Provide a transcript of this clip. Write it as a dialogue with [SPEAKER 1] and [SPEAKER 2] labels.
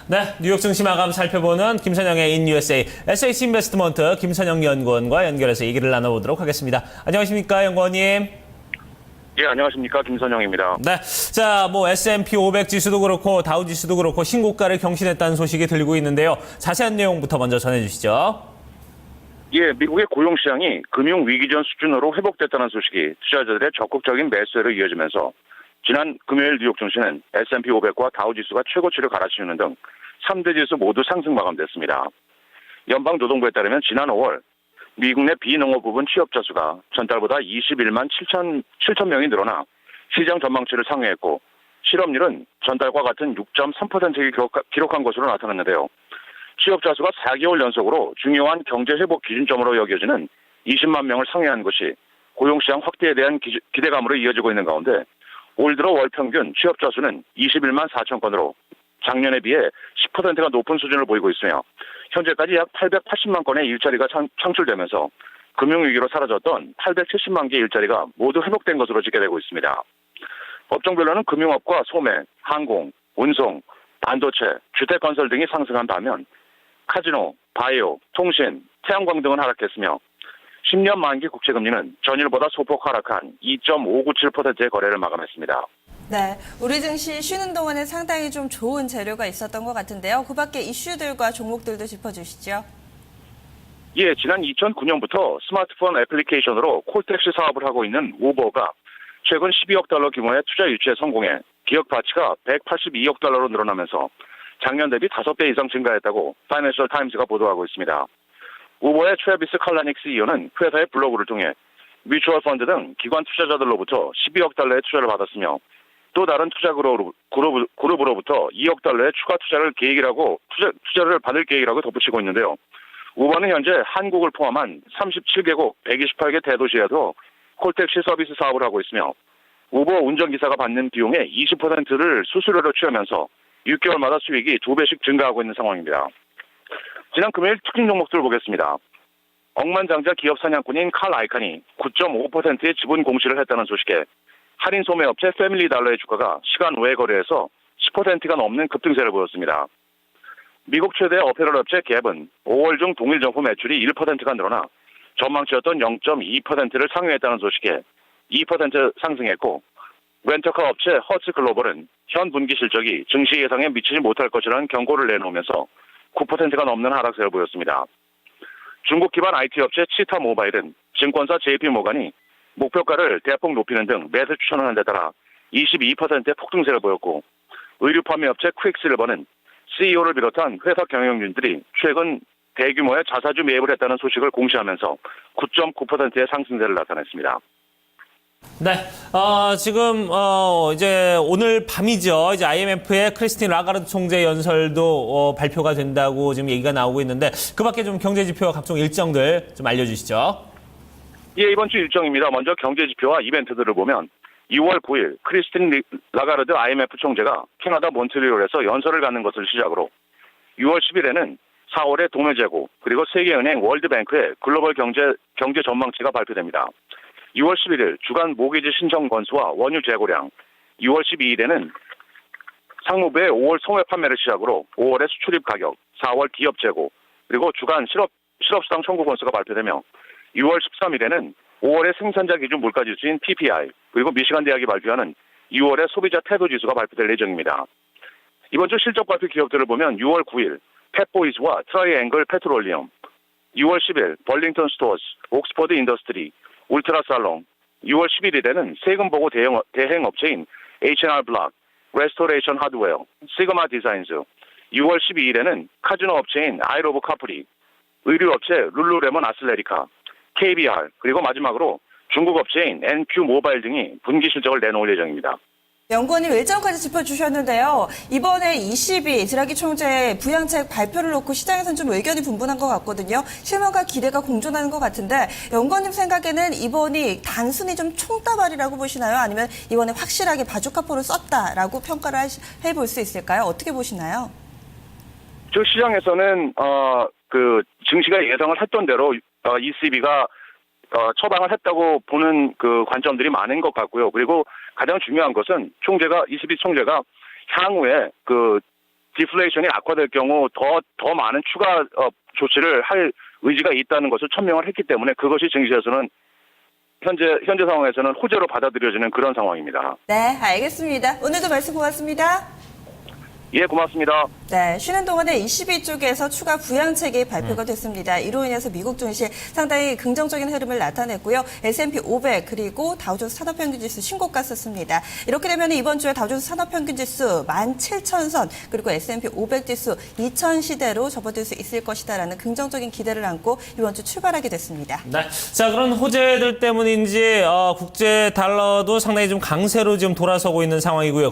[SPEAKER 1] 네, 뉴욕 증시 마감 살펴보는 김선영의 인USA SH 인베스트먼트 김선영 연구원과 연결해서 얘기를 나눠보도록 하겠습니다. 안녕하십니까, 연구원님?
[SPEAKER 2] 예, 안녕하십니까. 김선영입니다.
[SPEAKER 1] 네, 자, S&P 500 지수도 그렇고 다우 지수도 그렇고 신고가를 경신했다는 소식이 들리고 있는데요. 자세한 내용부터 먼저 전해주시죠.
[SPEAKER 2] 예, 미국의 고용시장이 금융위기 전 수준으로 회복됐다는 소식이 투자자들의 적극적인 매수로 이어지면서 지난 금요일 뉴욕 증시는 S&P 500과 다우 지수가 최고치를 갈아치우는 등 3대 지수 모두 상승 마감됐습니다. 연방노동부에 따르면 지난 5월 미국 내 비농업 부분 취업자 수가 전달보다 21만 7천 명이 늘어나 시장 전망치를 상회했고 실업률은 전달과 같은 6.3%를 기록한 것으로 나타났는데요. 취업자 수가 4개월 연속으로 중요한 경제 회복 기준점으로 여겨지는 20만 명을 상회한 것이 고용시장 확대에 대한 기대감으로 이어지고 있는 가운데 올 들어 월 평균 취업자 수는 21만 4천 건으로 작년에 비해 10%가 높은 수준을 보이고 있으며 현재까지 약 880만 건의 일자리가 창출되면서 금융위기로 사라졌던 870만 개의 일자리가 모두 회복된 것으로 집계되고 있습니다. 업종별로는 금융업과 소매, 항공, 운송, 반도체, 주택건설 등이 상승한 반면 카지노, 바이오, 통신, 태양광 등은 하락했으며 10년 만기 국채금리는 전일보다 소폭 하락한 2.597%의 거래를 마감했습니다.
[SPEAKER 3] 네, 우리 증시 쉬는 동안에 상당히 좀 좋은 재료가 있었던 것 같은데요. 그 밖에 이슈들과 종목들도 짚어주시죠.
[SPEAKER 2] 예, 지난 2009년부터 스마트폰 애플리케이션으로 콜택시 사업을 하고 있는 우버가 최근 12억 달러 규모의 투자 유치에 성공해 기업 가치가 182억 달러로 늘어나면서 작년 대비 5배 이상 증가했다고 파이낸셜 타임스가 보도하고 있습니다. 우버의 트래비스 칼라닉 CEO는 회사의 블로그를 통해 뮤추얼 펀드 등 기관 투자자들로부터 12억 달러의 투자를 받았으며 또 다른 투자 그룹으로부터 2억 달러의 추가 투자를 받을 계획이라고 덧붙이고 있는데요. 우버는 현재 한국을 포함한 37개국 128개 대도시에도 콜택시 서비스 사업을 하고 있으며 우버 운전기사가 받는 비용의 20%를 수수료로 취하면서 6개월마다 수익이 2배씩 증가하고 있는 상황입니다. 지난 금요일 특징 종목들을 보겠습니다. 억만장자 기업 사냥꾼인 칼 아이칸이 9.5%의 지분 공시를 했다는 소식에 할인 소매업체 패밀리달러의 주가가 시간 외 거래에서 10%가 넘는 급등세를 보였습니다. 미국 최대 어페럴 업체 갭은 5월 중 동일 점포 매출이 1%가 늘어나 전망치였던 0.2%를 상회했다는 소식에 2% 상승했고 렌터카 업체 허츠 글로벌은 현 분기 실적이 증시 예상에 미치지 못할 것이라는 경고를 내놓으면서 9%가 넘는 하락세를 보였습니다. 중국 기반 IT 업체 치타 모바일은 증권사 JP모간이 목표가를 대폭 높이는 등 매수 추천하는 데 따라 22%의 폭등세를 보였고 의류 판매 업체 퀵실버는 CEO를 비롯한 회사 경영진들이 최근 대규모의 자사주 매입을 했다는 소식을 공시하면서 9.9%의 상승세를 나타냈습니다.
[SPEAKER 1] 네, 지금, 이제 오늘 밤이죠. 이제 IMF의 크리스틴 라가르드 총재 연설도 발표가 된다고 지금 얘기가 나오고 있는데 그 밖에 좀 경제지표와 각종 일정들 좀 알려주시죠.
[SPEAKER 2] 예, 이번 주 일정입니다. 먼저 경제지표와 이벤트들을 보면 2월 9일 크리스틴 라가르드 IMF 총재가 캐나다 몬트리올에서 연설을 갖는 것을 시작으로 6월 10일에는 4월의 도매재고 그리고 세계은행 월드뱅크의 글로벌 경제 전망치가 발표됩니다. 6월 11일 주간 모기지 신청 건수와 원유 재고량, 6월 12일에는 상무부의 5월 소매 판매를 시작으로 5월의 수출입 가격, 4월 기업 재고, 그리고 주간 실업수당 청구 건수가 발표되며 6월 13일에는 5월의 생산자 기준 물가지수인 PPI, 그리고 미시간 대학이 발표하는 6월의 소비자 태도 지수가 발표될 예정입니다. 이번 주 실적 발표 기업들을 보면 6월 9일 펫보이즈와 트라이앵글 페트롤리엄, 6월 10일 벌링턴 스토어스, 옥스퍼드 인더스트리, 울트라 살롱, 6월 11일에는 세금 보고 대행 업체인 H&R 블락, 레스토레이션 하드웨어, 시그마 디자인즈, 6월 12일에는 카지노 업체인 아이로브 카프리, 의류 업체 룰루레몬 아슬레리카, KBR, 그리고 마지막으로 중국 업체인 NQ 모바일 등이 분기 실적을 내놓을 예정입니다.
[SPEAKER 3] 연구원님 일정까지 짚어주셨는데요. 이번에 22 드라기 총재의 부양책 발표를 놓고 시장에서는 좀 의견이 분분한 것 같거든요. 실망과 기대가 공존하는 것 같은데 연구원님 생각에는 이번이 단순히 좀 총다발이라고 보시나요? 아니면 이번에 확실하게 바주카포를 썼다라고 평가를 해볼 수 있을까요? 어떻게 보시나요?
[SPEAKER 2] 시장에서는 증시가 예상을 했던 대로 ECB가 처방을 했다고 보는 그 관점들이 많은 것 같고요. 그리고 가장 중요한 것은 ECB 총재가 향후에 그 디플레이션이 악화될 경우 더 많은 추가 조치를 할 의지가 있다는 것을 천명을 했기 때문에 그것이 증시에서는 현재 상황에서는 호재로 받아들여지는 그런 상황입니다.
[SPEAKER 3] 네, 알겠습니다. 오늘도 말씀 고맙습니다.
[SPEAKER 2] 예, 고맙습니다.
[SPEAKER 3] 네, 쉬는 동안에 22쪽에서 추가 부양책이 발표가 됐습니다. 이로 인해서 미국 증시 상당히 긍정적인 흐름을 나타냈고요. S&P 500 그리고 다우존스 산업평균지수 신고가 썼습니다. 이렇게 되면 이번 주에 다우존스 산업평균지수 17,000선 그리고 S&P 500 지수 2,000시대로 접어들 수 있을 것이다라는 긍정적인 기대를 안고 이번 주 출발하게 됐습니다.
[SPEAKER 1] 네. 자, 그런 호재들 때문인지 국제 달러도 상당히 좀 강세로 지금 돌아서고 있는 상황이고요.